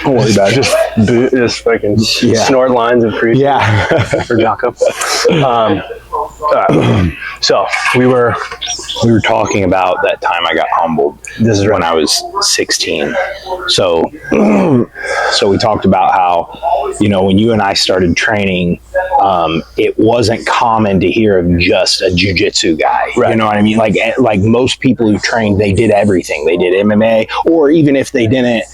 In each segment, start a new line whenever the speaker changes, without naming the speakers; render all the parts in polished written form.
Don't worry about it. Just fucking snort lines of crease.
Yeah.
For Jocko. So we were talking about that time I got humbled. This is when I was 16. So we talked about how, you know, when you and I started training, it wasn't common to hear of just a jiu-jitsu guy. Right. You know what I mean? Like most people who trained, they did everything. They did MMA, or even if they didn't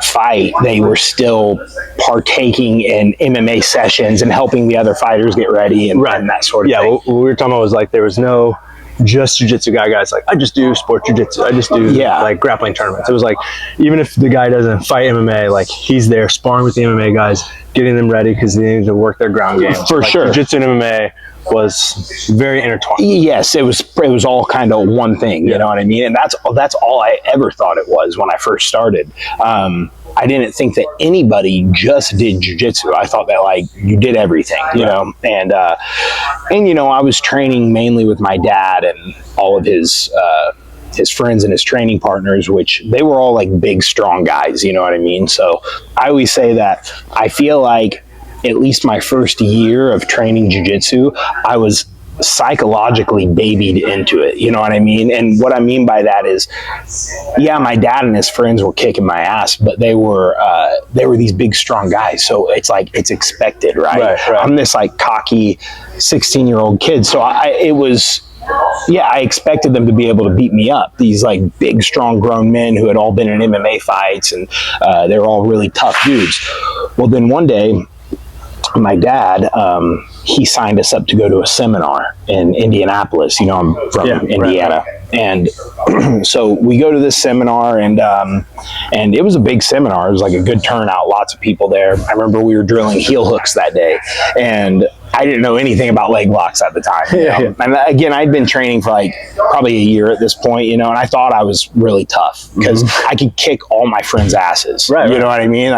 fight, they were still partaking in MMA sessions and helping the other fighters get ready and that sort of thing.
Yeah, what we were talking about was like there was no just jiu-jitsu guys like, I just do sport jiu-jitsu, I just do like grappling tournaments. It was like, even if the guy doesn't fight MMA, like he's there sparring with the MMA guys, getting them ready because they need to work their ground game.
For sure.
Jiu-jitsu and MMA was very intertwined.
Yes, it was all kind of one thing, you know what I mean? And that's all I ever thought it was when I first started. I didn't think that anybody just did jiu-jitsu. I thought that like you did everything, you know? And you know, I was training mainly with my dad and all of his friends and his training partners, which they were all like big, strong guys, you know what I mean? So I always say that I feel like at least my first year of training jiu-jitsu, I was psychologically babied into it, you know what I mean? And what I mean by that is, yeah, my dad and his friends were kicking my ass, but they were these big, strong guys. So it's like, it's expected, right? I'm this like cocky 16-year-old kid. So I expected them to be able to beat me up. These like big, strong grown men who had all been in MMA fights, and they were all really tough dudes. Well, then one day, my dad, he signed us up to go to a seminar in Indianapolis. You know, I'm from Indiana. And so we go to this seminar, and it was a big seminar. It was like a good turnout, lots of people there. I remember we were drilling heel hooks that day, and I didn't know anything about leg locks at the time. You know? And again, I'd been training for like probably a year at this point, you know, and I thought I was really tough because I could kick all my friends' asses. You know what I mean?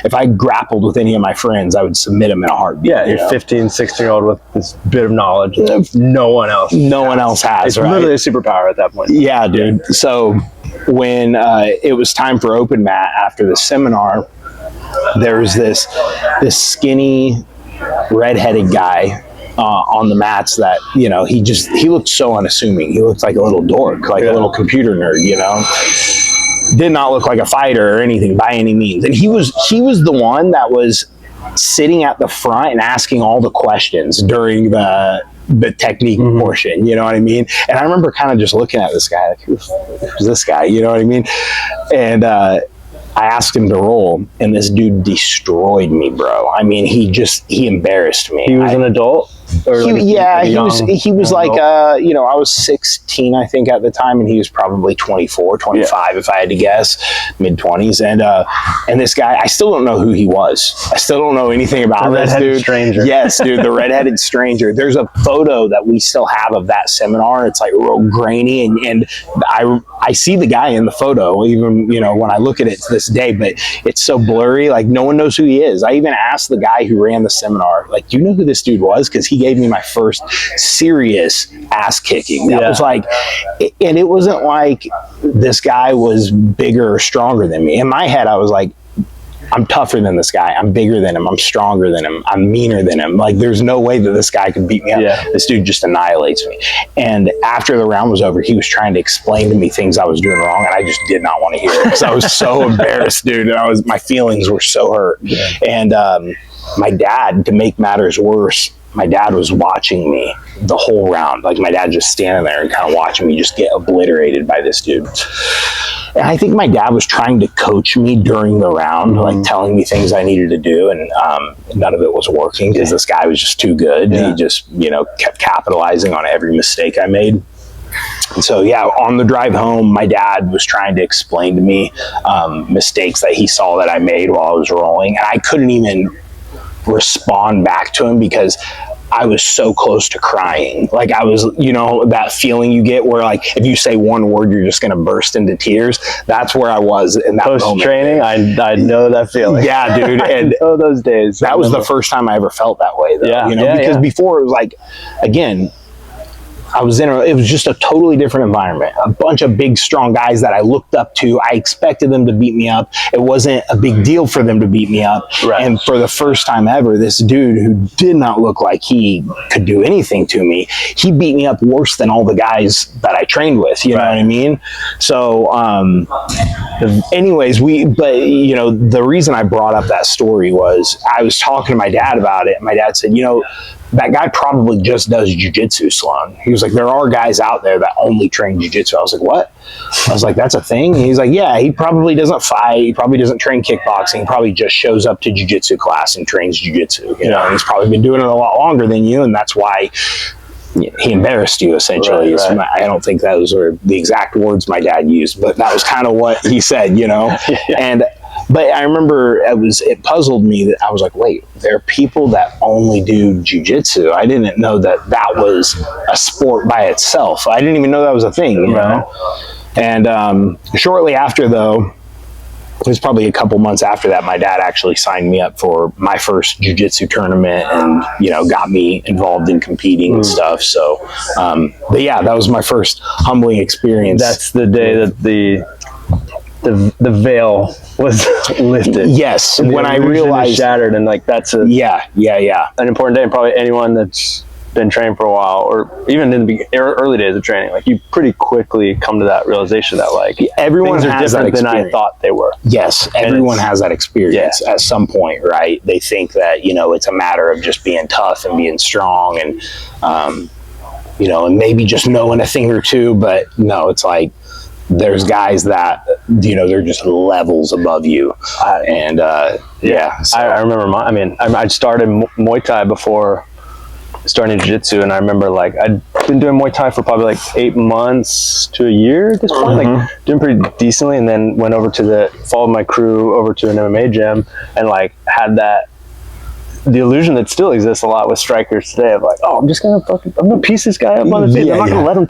If I grappled with any of my friends, I would submit them in a heartbeat.
Yeah, you're 15, 16-year-old with this bit of knowledge that no one else has.
It's
literally a superpower at that point.
Yeah, dude. So when it was time for open mat after the seminar, there was this skinny, redheaded guy on the mats that, you know, he looked so unassuming. He looked like a little dork, like a little computer nerd, you know. Did not look like a fighter or anything by any means. And he was the one that was sitting at the front and asking all the questions during the technique portion, you know what I mean? And I remember kind of just looking at this guy, like, who's this guy, you know what I mean? And I asked him to roll, and this dude destroyed me, bro. I mean, he embarrassed me.
He was an adult? Or
he was like, you know, I was 16, I think, at the time, and he was probably 24, 25, if I had to guess, mid-20s. And this guy, I still don't know who he was. I still don't know anything about this dude.
Stranger.
Yes, dude, the redheaded stranger. There's a photo that we still have of that seminar. It's like real grainy, and I see the guy in the photo, even, you know, when I look at it to this day, but it's so blurry, like no one knows who he is. I even asked the guy who ran the seminar, like, do you know who this dude was? Because he gave me my first serious ass kicking. That was like, and it wasn't like this guy was bigger or stronger than me. In my head, I was like, I'm tougher than this guy. I'm bigger than him. I'm stronger than him. I'm meaner than him. Like, there's no way that this guy could beat me up. This dude just annihilates me. And after the round was over, he was trying to explain to me things I was doing wrong, and I just did not want to hear it because I was so embarrassed, dude. And my feelings were so hurt. And my dad, to make matters worse, my dad was watching me the whole round. Like, my dad just standing there and kind of watching me just get obliterated by this dude. And I think my dad was trying to coach me during the round, like telling me things I needed to do. And none of it was working because this guy was just too good. He just, you know, kept capitalizing on every mistake I made. And so, on the drive home, my dad was trying to explain to me mistakes that he saw that I made while I was rolling. And I couldn't even respond back to him because I was so close to crying. Like, I was, you know, that feeling you get where, like, if you say one word, you're just going to burst into tears. That's where I was in that moment.
Post-training, I know that feeling.
Yeah, dude. And
I know those days.
That was the first time I ever felt that way, though. You know, because before it was like, again, I was it was just a totally different environment. A bunch of big, strong guys that I looked up to. I expected them to beat me up. It wasn't a big deal for them to beat me up.
Right.
And for the first time ever, this dude who did not look like he could do anything to me, he beat me up worse than all the guys that I trained with. You know what I mean? So, anyways, but you know, the reason I brought up that story was I was talking to my dad about it. And my dad said, you know, that guy probably just does jiu-jitsu, Sloan. He was like, there are guys out there that only train jiu-jitsu. I was like, what? I was like, that's a thing? And he's like, yeah, he probably doesn't fight. He probably doesn't train kickboxing. He probably just shows up to jiu-jitsu class and trains jiu-jitsu. You know, and he's probably been doing it a lot longer than you, and that's why he embarrassed you, essentially. Right. I don't think those were the exact words my dad used, but that was kind of what he said, you know? But I remember it puzzled me that I was like, wait, there are people that only do jiu-jitsu. I didn't know that was a sport by itself. I didn't even know that was a thing, you know? And shortly after, though, it was probably a couple months after that, my dad actually signed me up for my first jiu-jitsu tournament and, you know, got me involved in competing and stuff. So, but yeah, that was my first humbling experience.
That's the day that the veil was lifted.
Yes, when I realized
shattered, and like that's an important day. And probably anyone that's been training for a while, or even in the early days of training, like you pretty quickly come to that realization that like
everyone
things are
has
different than I thought they were.
Yes, everyone has that experience at some point, right? They think that, you know, it's a matter of just being tough and being strong and you know, and maybe just knowing a thing or two, but no, it's like there's guys that, you know, they're just levels above you. And so.
I remember I started Muay Thai before starting Jiu-Jitsu, and I remember like I'd been doing Muay Thai for probably like 8 months to a year at this point, like doing pretty decently, and then went over to followed my crew over to an MMA gym and like had the illusion that still exists a lot with strikers today of like, oh, I'm gonna piece this guy up on the feet. I'm not gonna let him.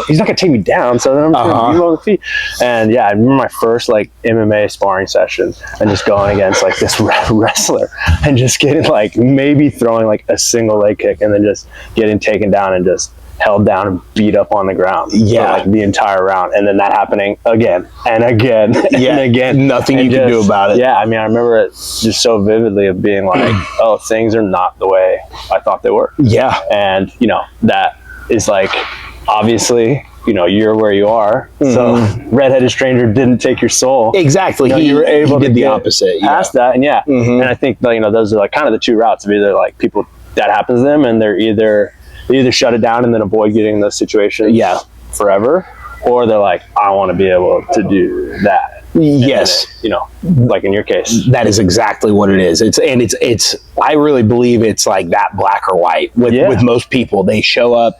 He's not gonna take me down. So then I'm just gonna beat him on the feet. And yeah, I remember my first like MMA sparring session and just going against like this wrestler and just getting like maybe throwing like a single leg kick and then just getting taken down and just held down and beat up on the ground for like the entire round, and then that happening again and again and again.
Nothing you can do about it.
Yeah, I mean, I remember it just so vividly of being like, oh, things are not the way I thought they were. Yeah. And, you know, that is like, obviously, you know, you're where you are. So redheaded stranger didn't take your soul.
Exactly.
You know, you were able to
did the opposite.
Past that. And and I think, you know, those are like kind of the two routes of either like people that happens to them and they either shut it down and then avoid getting in those situations forever, or they're like, I want to be able to do that.
Yes.
Then, you know, like in your case,
that is exactly what it is. It's I really believe it's like that, black or white with most people. They show up,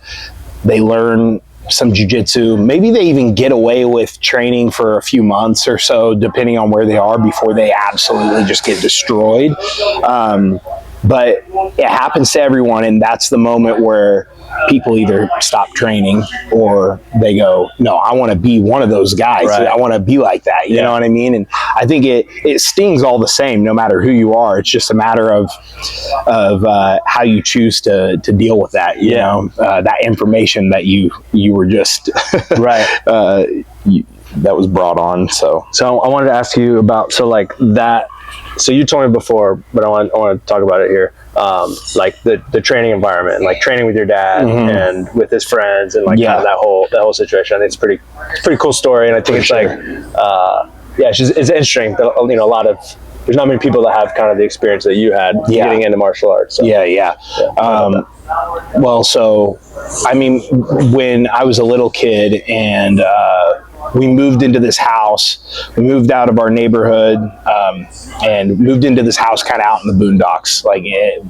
they learn some jiu-jitsu, maybe they even get away with training for a few months or so, depending on where they are, before they absolutely just get destroyed. But it happens to everyone, and that's the moment where people either stop training or they go, no, I want to be one of those guys. Right. I want to be like that. You know what I mean? And I think it stings all the same, no matter who you are. It's just a matter of how you choose to deal with that. You know, that information that you were just that was brought on. So
I wanted to ask you about like that. So you told me before, but I want to talk about it here. Like the training environment, and like training with your dad and with his friends, and like kind of that whole situation. I think it's a pretty cool story, and I think it's like it's interesting that, you know, there's not many people that have kind of the experience that you had getting into martial arts. So.
Well, so I mean, when I was a little kid and we moved into this house. We moved out of our neighborhood and moved into this house kind of out in the boondocks. Like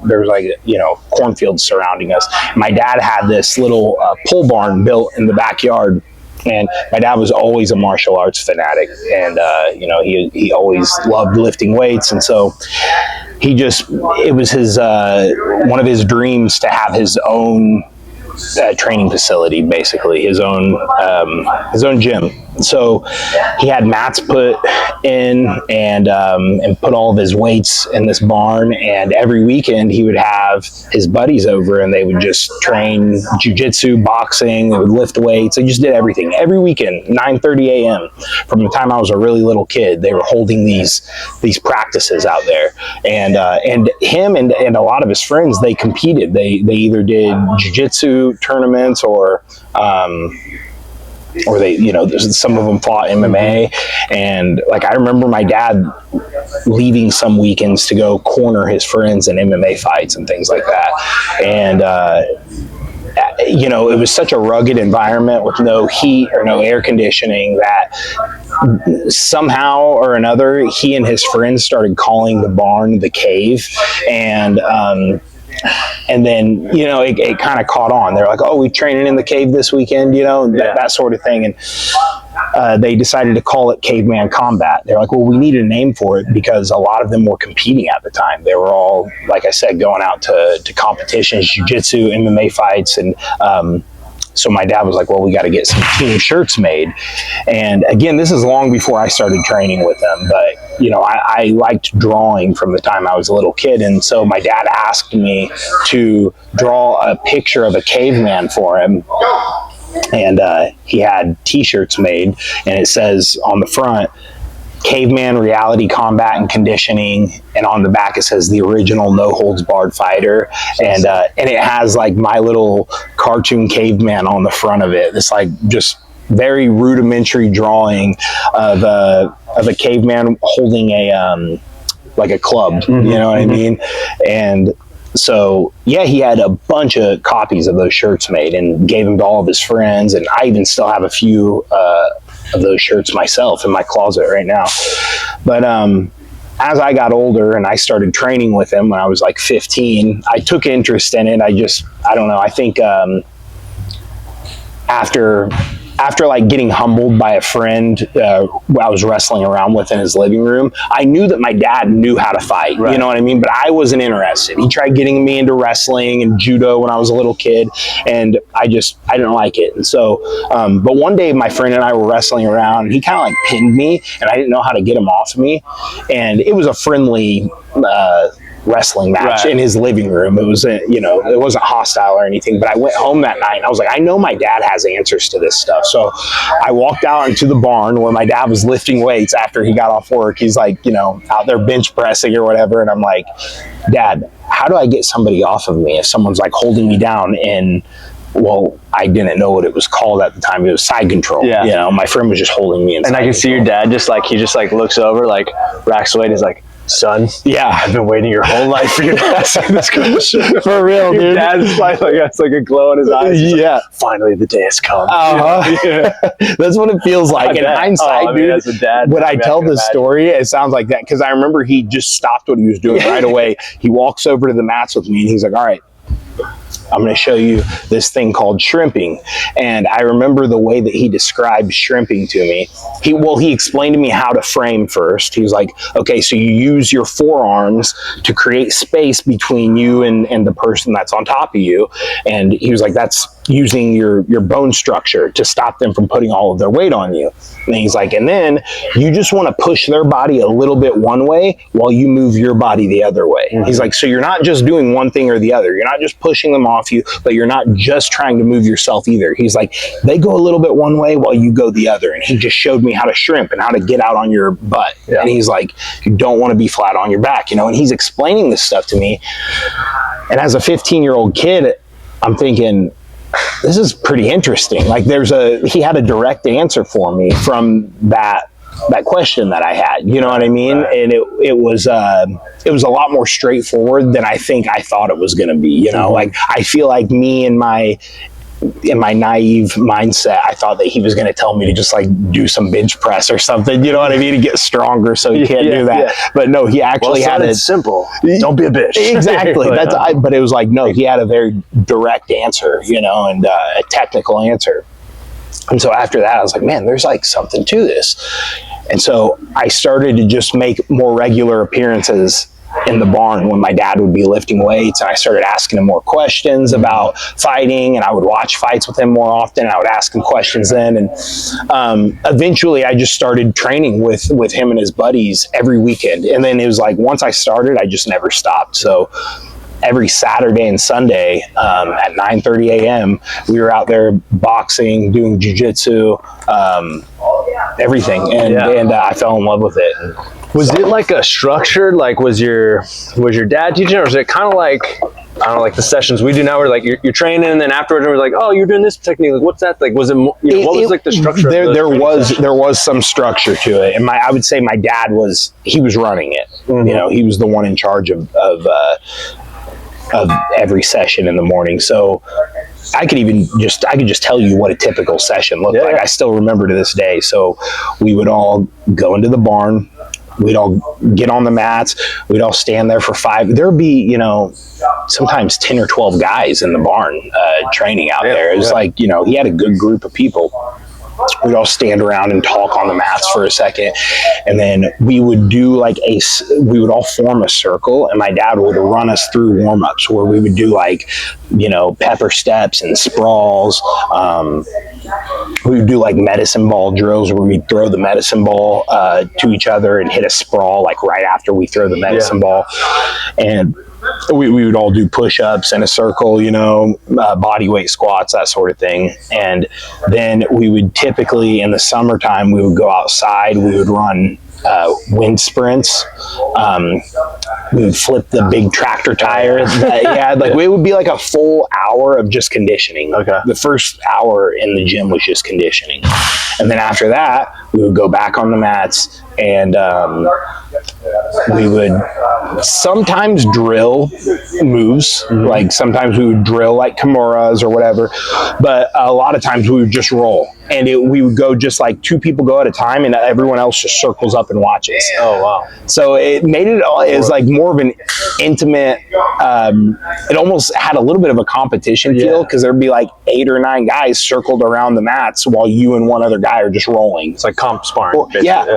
there was like, you know, cornfields surrounding us. My dad had this little pole barn built in the backyard. And my dad was always a martial arts fanatic. And, you know, he always loved lifting weights. And so it was his one of his dreams to have his own training facility, basically his own gym, So he had mats put in and put all of his weights in this barn. And every weekend he would have his buddies over and they would just train jiu-jitsu, boxing, they would lift weights. They just did everything. Every weekend, 9:30 a.m. From the time I was a really little kid, they were holding these practices out there. And him and a lot of his friends, they competed. They either did jiu-jitsu tournaments or they, some of them fought MMA. And like, I remember my dad leaving some weekends to go corner his friends in MMA fights and things like that. And, it was such a rugged environment with no heat or no air conditioning that somehow or another, he and his friends started calling the barn the cave. And then, it kind of caught on. They're like, oh, we're training in the cave this weekend, that sort of thing. And they decided to call it Caveman Combat. They're like, well, we need a name for it because a lot of them were competing at the time. They were all, like I said, going out to competitions, jiu-jitsu, MMA fights. And so my dad was like, well, we got to get some team shirts made. And again, this is long before I started training with them. But, I liked drawing from the time I was a little kid. And so my dad asked me to draw a picture of a caveman for him. And he had t-shirts made, and it says on the front, Caveman Reality Combat and Conditioning, and on the back it says the original no holds barred fighter. And it has like my little cartoon caveman on the front of it. It's like just very rudimentary drawing of a caveman holding a club, you know what I mean? And so, yeah, he had a bunch of copies of those shirts made and gave them to all of his friends. And I even still have a few of those shirts myself in my closet right now. But as I got older and I started training with him when I was like 15, I took interest in it. I don't know. I think after like getting humbled by a friend I was wrestling around with in his living room, I knew that my dad knew how to fight, right. You know what I mean? But I wasn't interested. He tried getting me into wrestling and judo when I was a little kid, and I didn't like it. And so, but one day my friend and I were wrestling around, and he kind of like pinned me, and I didn't know how to get him off of me. And it was a friendly wrestling match in his living room. It was it wasn't hostile or anything, but I went home that night and I was like, I know my dad has answers to this stuff. So I walked out into the barn where my dad was lifting weights after he got off work. He's like, out there bench pressing or whatever. And I'm like, Dad, how do I get somebody off of me if someone's like holding me down? And well, I didn't know what it was called at the time. It was side control. Yeah. My friend was just holding me in. And I can see your dad he just looks over, like racks weight, is like, son, I've been waiting your whole life for you to ask me this question. For real, dude. Your dad's like has like a glow in his eyes. Yeah. Finally, the day has come. Yeah. That's what it feels like. In hindsight, dude, as a dad, when I tell this story, it sounds like that. Because I remember he just stopped what he was doing right away. He walks over to the mats with me and he's like, all right, I'm going to show you this thing called shrimping. And I remember the way that he described shrimping to me. He explained to me how to frame first. He was like, okay, so you use your forearms to create space between you and the person that's on top of you. And he was like, that's using your bone structure to stop them from putting all of their weight on you. And he's like, and then you just want to push their body a little bit one way while you move your body the other way. Mm-hmm. He's like, so you're not just doing one thing or the other. You're not just pushing them off you, but you're not just trying to move yourself either. He's like, they go a little bit one way while you go the other. And he just showed me how to shrimp and how to get out on your butt. Yeah. And he's like, you don't want to be flat on your back, and he's explaining this stuff to me. And as a 15-year-old kid, I'm thinking, this is pretty interesting. Like he had a direct answer for me from that question that I had, you know what I mean? Right. And it was a lot more straightforward than I thought it was going to be, Mm-hmm. Like I feel like me in my naive mindset, I thought that he was going to tell me to just like do some bench press or something, you know what I mean, to get stronger, so he can't do that. Yeah. But no, he actually had it simple. Don't be a bitch. Exactly. But it was like, no, he had a very direct answer, and a technical answer. And so after that, I was like, man, there's like something to this. And so I started to just make more regular appearances in the barn when my dad would be lifting weights, and I started asking him more questions about fighting, and I would watch fights with him more often, and I would ask him questions then, and eventually I just started training with him and his buddies every weekend. And then it was like, once I started, I just never stopped. So every Saturday and Sunday at 9:30 a.m. we were out there boxing, doing jiu-jitsu, everything, and I fell in love with it.
Was it like a structured, like was your dad teaching, or was it kind of like, I don't know, like the sessions we do now where like you're training and then afterwards we're like, oh, you're doing this technique, like what's that, like was it, what was like the structure?
There was some structure to it, and I would say my dad was running it. You know, he was the one in charge of every session in the morning. So I could just tell you what a typical session looked like. I still remember to this day. So we would all go into the barn. We'd all get on the mats. We'd all stand there for 5. There'd be, you know, sometimes 10 or 12 guys in the barn training out there. It was like, you know, he had a good group of people. We'd all stand around and talk on the mats for a second, and then we would do like we would all form a circle, and my dad would run us through warm-ups where we would do like, you know, pepper steps and sprawls. We would do like medicine ball drills where we'd throw the medicine ball to each other and hit a sprawl like right after we throw the medicine ball. And we would all do push-ups in a circle, you know, body weight squats, that sort of thing. And then we would typically, in the summertime, we would go outside, we would run wind sprints. We would flip the big tractor tire that he had. Like, it would be like a full hour of just conditioning. Okay. The first hour in the gym was just conditioning. And then after that, we would go back on the mats, and we would sometimes drill moves. Like sometimes we would drill like Kimuras or whatever, but a lot of times we would just roll, and we would go just like 2 people go at a time, and everyone else just circles up and watches. Oh wow. So it made it was like more of an intimate, it almost had a little bit of a competition feel, because there'd be like 8 or 9 guys circled around the mats while you and one other guy are just rolling. It's like comp sparring.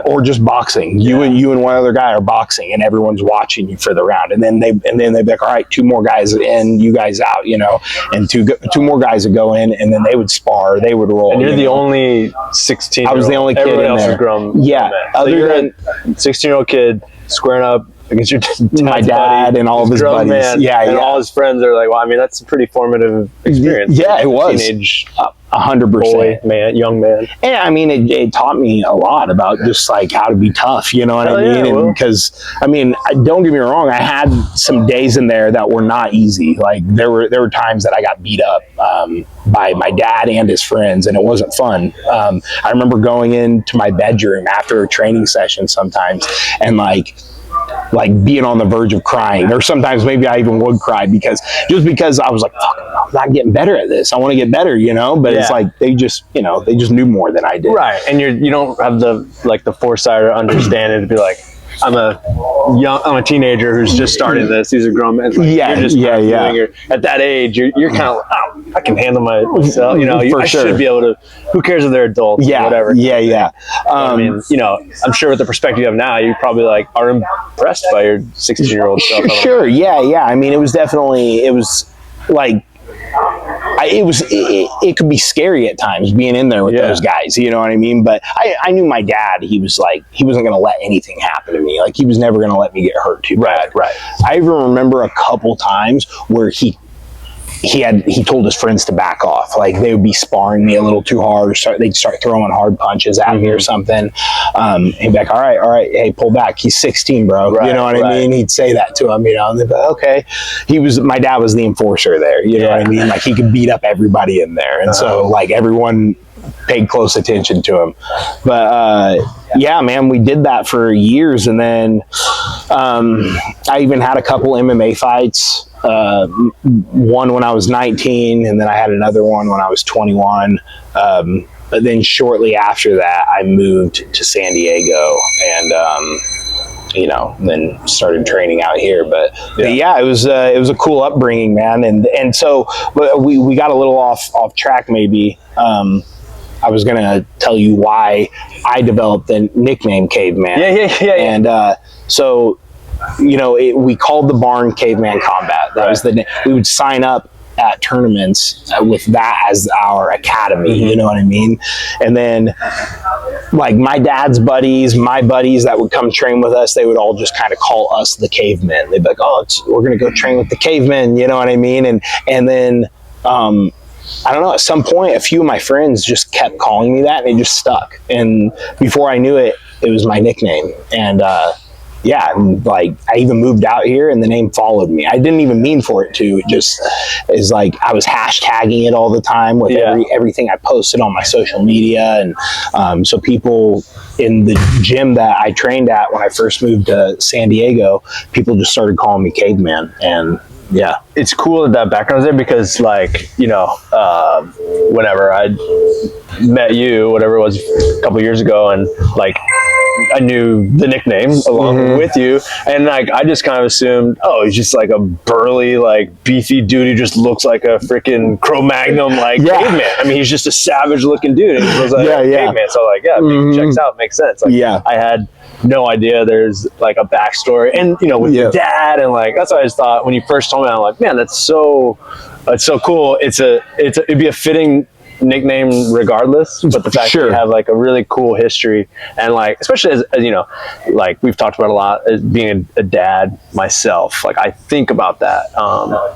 Or just boxing. You and one other guy are boxing, and everyone's watching you for the round. And then they'd be like, all right, 2 more guys in, you guys out, you know, and two more guys would go in, and then they would spar, they would roll.
And you're the only 16.
I was the only kid in there. Everyone else was grown. Yeah.
So you're a 16-year-old kid squaring up against your
my dad and all of his buddies.
Man, and all his friends are like, well, I mean, that's a pretty formative experience.
Yeah, it was.
Teenage
100%.
Boy, man, young man.
And I mean, it taught me a lot about just like how to be tough, you know what I mean? And because, I mean, don't get me wrong, I had some days in there that were not easy. Like there were times that I got beat up by my dad and his friends, and it wasn't fun. I remember going into my bedroom after a training session sometimes, and like being on the verge of crying, or sometimes maybe I even would cry because I was like, fuck, I'm not getting better at this. I want to get better, you know, but it's like, they just knew more than I did.
Right. And you don't have the foresight or understanding to be like, I'm a teenager who's just starting this. These are grown men. Like, at that age, you're kind of like, oh, I can handle myself. You know, I should be able to. Who cares if they're adults?
Yeah,
or whatever.
Yeah.
I mean, you know, I'm sure with the perspective you have now, you probably like are impressed by your 16-year-old self.
Sure. Yeah. I mean, it was like. It could be scary at times being in there with those guys, you know what I mean? But I knew my dad, he was like, he wasn't going to let anything happen to me. Like, he was never going to let me get hurt too bad.
Right.
I even remember a couple times where he told his friends to back off. Like, they would be sparring me a little too hard, or they'd start throwing hard punches at me or something. He'd be like, all right, hey, pull back. He's 16, bro. You know what I mean? He'd say that to him, you know, and they'd be like, okay. My dad was the enforcer there, you know what I mean? Like, he could beat up everybody in there. And so, like, everyone paid close attention to him. But, yeah, man, we did that for years. And then I even had a couple MMA fights. One when I was 19, and then I had another one when I was 21. But then shortly after that, I moved to San Diego, and you know, then started training out here. But yeah, it was a cool upbringing, man. And so we got a little off track, maybe. I was gonna tell you why I developed the nickname Caveman.
Yeah.
And so we called the barn Caveman Combat. That was the name. We would sign up at tournaments with that as our academy, you know what I mean? And then like my dad's buddies, my buddies that would come train with us, they would all just kind of call us the Cavemen. They'd be like, oh, we're going to go train with the Cavemen, you know what I mean? And then, I don't know, at some point, a few of my friends just kept calling me that and it just stuck. And before I knew it, it was my nickname. And, and like I even moved out here and the name followed me. I didn't even mean for it to. It just is like I was hashtagging it all the time with everything I posted on my social media. And so people in the gym that I trained at when I first moved to San Diego, people just started calling me Caveman. And yeah,
it's cool that background's there because like, whenever I met you, whatever it was a couple years ago, and like I knew the nickname along with you, and like I just kind of assumed, oh, he's just like a burly, like beefy dude who just looks like a freaking Cro-Magnon caveman. I mean, he's just a savage looking dude, and he was like caveman. So like, checks out, makes sense. Like, I had no idea there's like a backstory, and with your dad, and like that's what I just thought when you first told me. I'm like, man, that's so cool. It'd be a fitting nickname regardless, but the fact that you have like a really cool history, and like especially as like we've talked about a lot, as being a dad myself, like I think about that,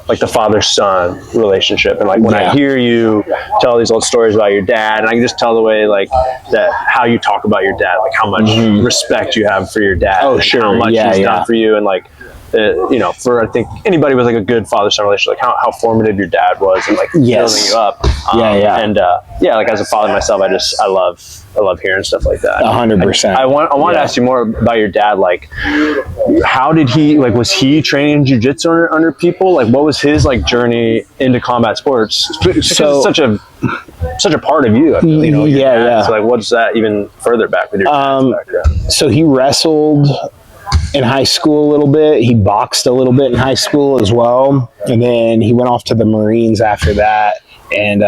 like the father-son relationship, and like when I hear you tell these old stories about your dad, and I can just tell the way like that, how you talk about your dad, like how much respect you have for your dad, how much he's done for you, and like for I think anybody with like a good father-son relationship, like how formative your dad was, and like building you up. And like as a father myself, I love hearing stuff like that.
100%.
I want to ask you more about your dad. Like, how did he, like, was he training jiu-jitsu under people? Like, what was his like journey into combat sports? So such a part of you. I feel, So like, what's that even further back with your dad's background?
So he wrestled in high school a little bit. He boxed a little bit in high school as well, and then he went off to the Marines after that, and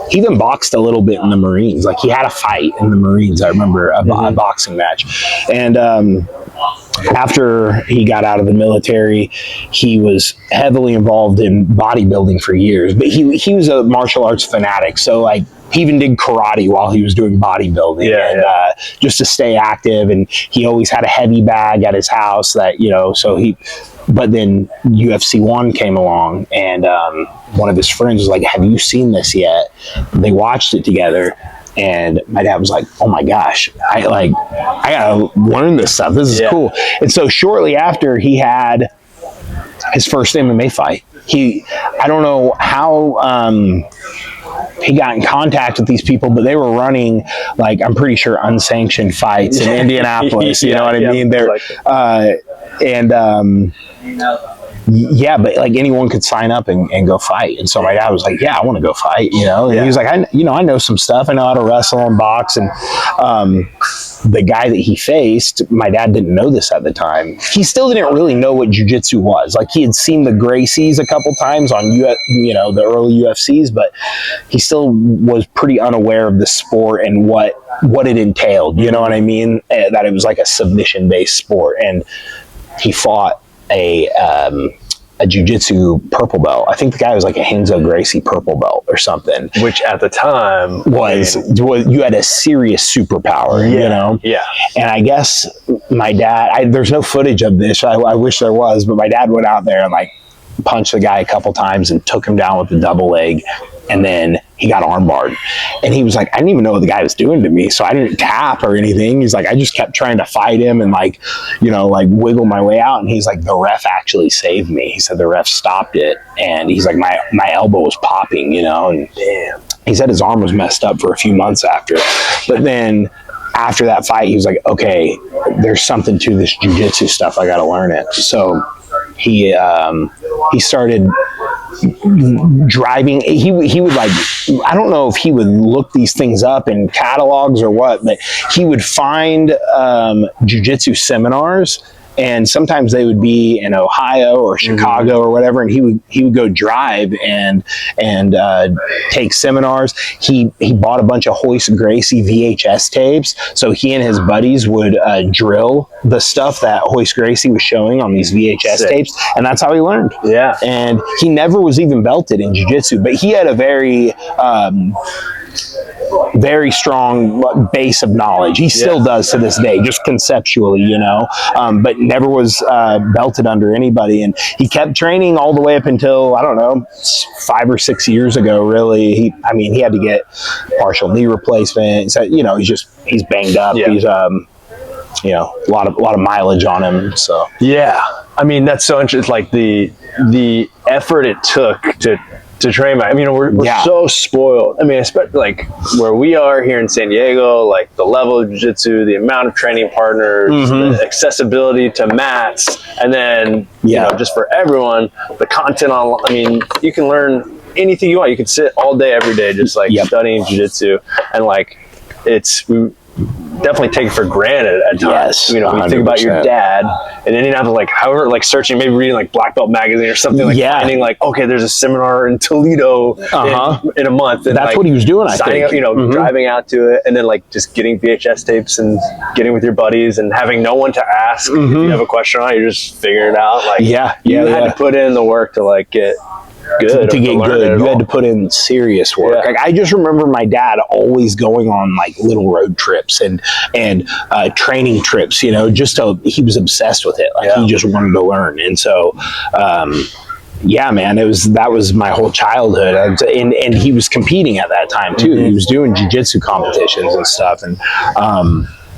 he even boxed a little bit in the Marines. Like he had a fight in the Marines, I remember a boxing match. And after he got out of the military, he was heavily involved in bodybuilding for years, but he was a martial arts fanatic, so like he even did karate while he was doing bodybuilding, just to stay active. And he always had a heavy bag at his house that, but then UFC 1 came along, and one of his friends was like, have you seen this yet? They watched it together, and my dad was like, oh my gosh, I gotta learn this stuff. This is cool. And so shortly after, he had his first MMA fight. I don't know how he got in contact with these people, but they were running, like, I'm pretty sure unsanctioned fights in Indianapolis. You know what I mean? They're but like anyone could sign up and go fight. And so my dad was like, yeah, I want to go fight, and he was like, I know some stuff. I know how to wrestle and box. And the guy that he faced, my dad didn't know this at the time. He still didn't really know what jiu-jitsu was. Like he had seen the Gracies a couple times on the early UFCs, but he still was pretty unaware of the sport and what it entailed. You know what I mean? That it was like a submission-based sport. And he fought a jiu-jitsu purple belt. I think the guy was like a Renzo Gracie purple belt or something,
which at the time
was you had a serious superpower. And I guess my dad, there's no footage of this, I wish there was, but my dad went out there and like punched the guy a couple times and took him down with the double leg, and then he got armbarred. And he was like, I didn't even know what the guy was doing to me, so I didn't tap or anything. He's like, I just kept trying to fight him and like wiggle my way out. And he's like, the ref actually saved me. He said the ref stopped it, and he's like, my elbow was popping, and damn. He said his arm was messed up for a few months after. But then after that fight, he was like, okay, there's something to this jiu-jitsu stuff. I got to learn it. So he started driving. He would like, I don't know if he would look these things up in catalogs or what, but he would find jiu-jitsu seminars and sometimes they would be in Ohio or Chicago or whatever, and he would go drive and take seminars. He bought a bunch of Hoist Gracie VHS tapes, so he and his buddies would drill the stuff that Hoist Gracie was showing on these VHS tapes, and that's how he learned.
Yeah.
And he never was even belted in jiu-jitsu, but he had a very strong base of knowledge. He still does to this day, just conceptually, you know, but never was belted under anybody. And he kept training all the way up until, I don't know, 5 or 6 years ago, really. He had to get partial knee replacement. So, you know, he's banged up. He's, you know, a lot of mileage on him. So,
yeah. I mean, that's so interesting. It's like the effort it took to train. I mean, we're so spoiled. I mean, especially like where we are here in San Diego, like the level of jiu-jitsu, the amount of training partners, the accessibility to mats, and then, you know, just for everyone, the content on, I mean, you can learn anything you want. You can sit all day, every day, just like studying jiu-jitsu, and like, we definitely take it for granted at times.
Yes,
you know, we think about your dad, and then you have to like, however, like searching, maybe reading like Black Belt magazine or something, like finding like, okay, there's a seminar in Toledo in a month, and
that's
like,
what he was doing. I think,
up, you know, driving out to it, and then like just getting VHS tapes and getting with your buddies and having no one to ask if you have a question on it. You're just figuring it out. Like, you had to put in the work to like get good
to get good. You had to put in serious work. Like, I just remember my dad always going on like little road trips and training trips, you know, he was obsessed with it. Like, he just wanted to learn. And so, yeah, man, that was my whole childhood. And he was competing at that time too. He was doing jiu-jitsu competitions and stuff.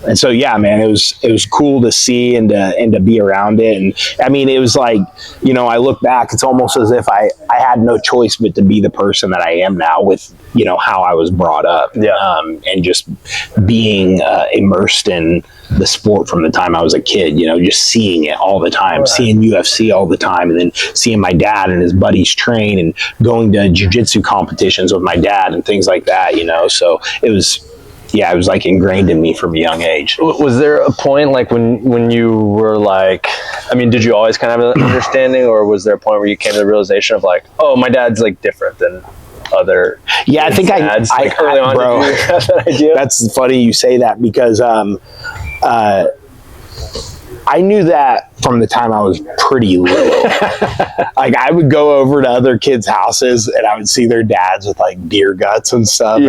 And so, yeah, man, it was cool to see and to be around it. And I mean, it was like, you know, I look back, it's almost as if I had no choice but to be the person that I am now with, you know, how I was brought up, and just being immersed in the sport from the time I was a kid, you know, just seeing it all the time, seeing UFC all the time, and then seeing my dad and his buddies train and going to jiu-jitsu competitions with my dad and things like that, you know. So it was like ingrained in me from a young age.
Was there a point like when you were like, I mean, did you always kind of have an understanding, or was there a point where you came to the realization of like, oh, my dad's like different than other
I think
dads? Like early on, bro, did you have that idea?
That's funny you say that, because I knew that from the time I was pretty little. Like, I would go over to other kids' houses and I would see their dads with like deer guts and stuff.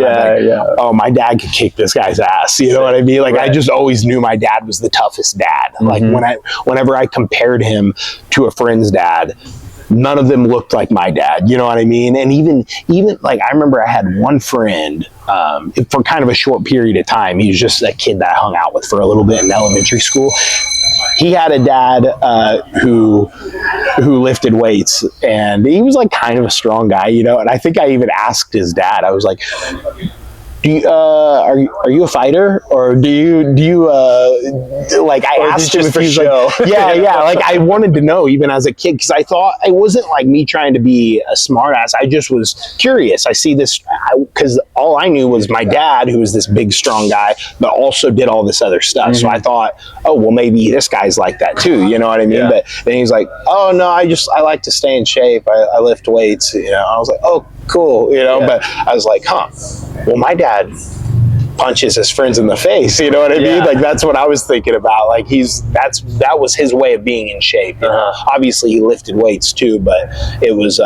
Oh, my dad could kick this guy's ass. You know what I mean? Like, I just always knew my dad was the toughest dad. Like, whenever I compared him to a friend's dad, none of them looked like my dad. You know what I mean? And even like, I remember I had one friend, for kind of a short period of time. He was just a kid that I hung out with for a little bit in elementary school. He had a dad who lifted weights, and he was like kind of a strong guy, you know. And I think I even asked his dad, I was like, are you a fighter, or do you like, I asked him if he was like, like, I wanted to know even as a kid, because I thought it wasn't like me trying to be a smart ass. I just was curious. I see this, because all I knew was my dad, who was this big strong guy, but also did all this other stuff. So I thought, oh, well, maybe this guy's like that too, you know what I mean? But then he's like, oh no, I like to stay in shape, I lift weights, you know. I was like, oh, cool, you know. But I was like, well, my dad punches his friends in the face, you know what I mean? Like, that's what I was thinking about. Like, that was his way of being in shape, you know? Obviously he lifted weights too, but it was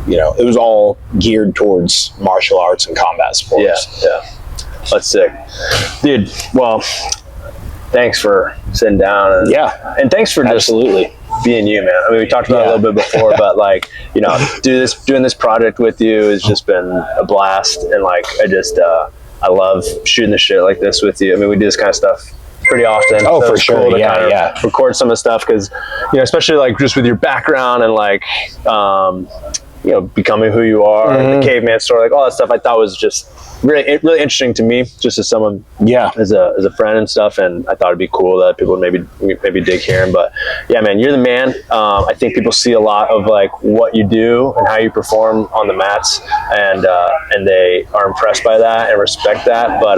you know, it was all geared towards martial arts and combat sports.
That's sick, dude. Well, thanks for sitting down, and thanks for
absolutely
being you, man. I mean, we talked about it a little bit before, but like, you know, doing this project with you has just been a blast. And like, I love shooting the shit like this with you. I mean, we do this kind of stuff pretty often.
Oh,
so
for sure.
Cool to record some of the stuff, because, you know, especially like just with your background and like, you know, becoming who you are, the caveman story, like all that stuff, I thought was just really interesting to me, just as someone, as a friend and stuff. And I thought it'd be cool that people would maybe dig hearing. But yeah, man, you're the man. I think people see a lot of like what you do and how you perform on the mats, and they are impressed by that and respect that. But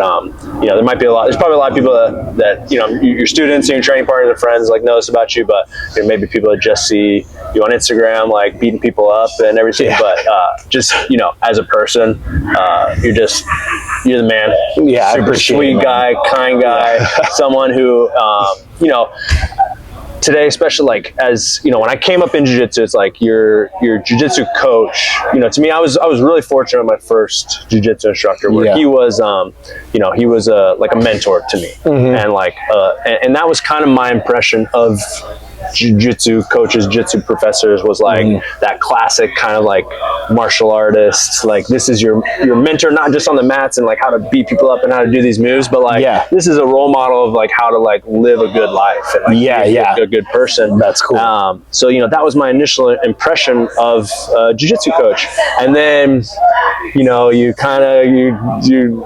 you know, there's probably a lot of people that you know, your students and your training partners and friends like know this about you, but you know, maybe people that just see you on Instagram like beating people up and everything. But just, you know, as a person, you're the man.
Yeah,
super sweet guy, kind guy, someone who you know, today, especially like, as you know, when I came up in jiu-jitsu, it's like your jiu-jitsu coach, you know, to me, I was really fortunate with my first jiu-jitsu instructor, where he was you know, he was like a mentor to me, and like and that was kind of my impression of jiu-jitsu coaches, jiu-jitsu professors, was like that classic kind of like martial artist, like this is your mentor, not just on the mats and like how to beat people up and how to do these moves, but like this is a role model of like how to like live a good life and like be a good person.
That's cool.
So you know, that was my initial impression of jiu-jitsu coach. And then you know, you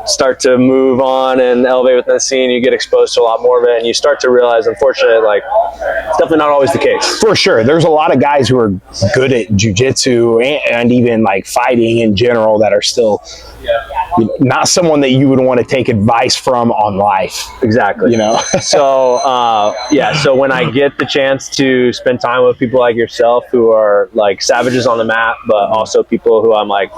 start to move on and elevate within the scene, you get exposed to a lot more of it, and you start to realize, unfortunately, like it's definitely not always the case.
For sure. There's a lot of guys who are good at jiu-jitsu and even like fighting in general that are still not someone that you would want to take advice from on life.
Exactly.
You know?
So, yeah. So when I get the chance to spend time with people like yourself who are like savages on the mat, but also people who I'm like,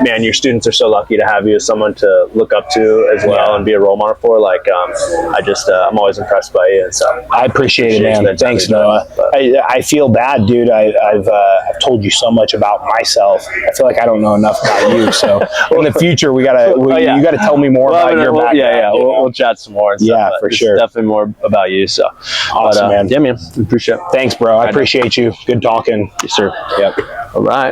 man, your students are so lucky to have you as someone to look up to as well and be a role model for. Like, I'm always impressed by you. And so
I appreciate it, man. Thanks, Noah. I feel bad, dude. I've told you so much about myself. I feel like I don't know enough about you. So in the future, you gotta tell me more about your background.
We'll chat some more. And stuff,
for sure.
Definitely more about you. So
awesome, man.
Yeah, man. Appreciate it.
Thanks, bro. I appreciate you. Good talking.
Yes, sir.
Yep.
All right.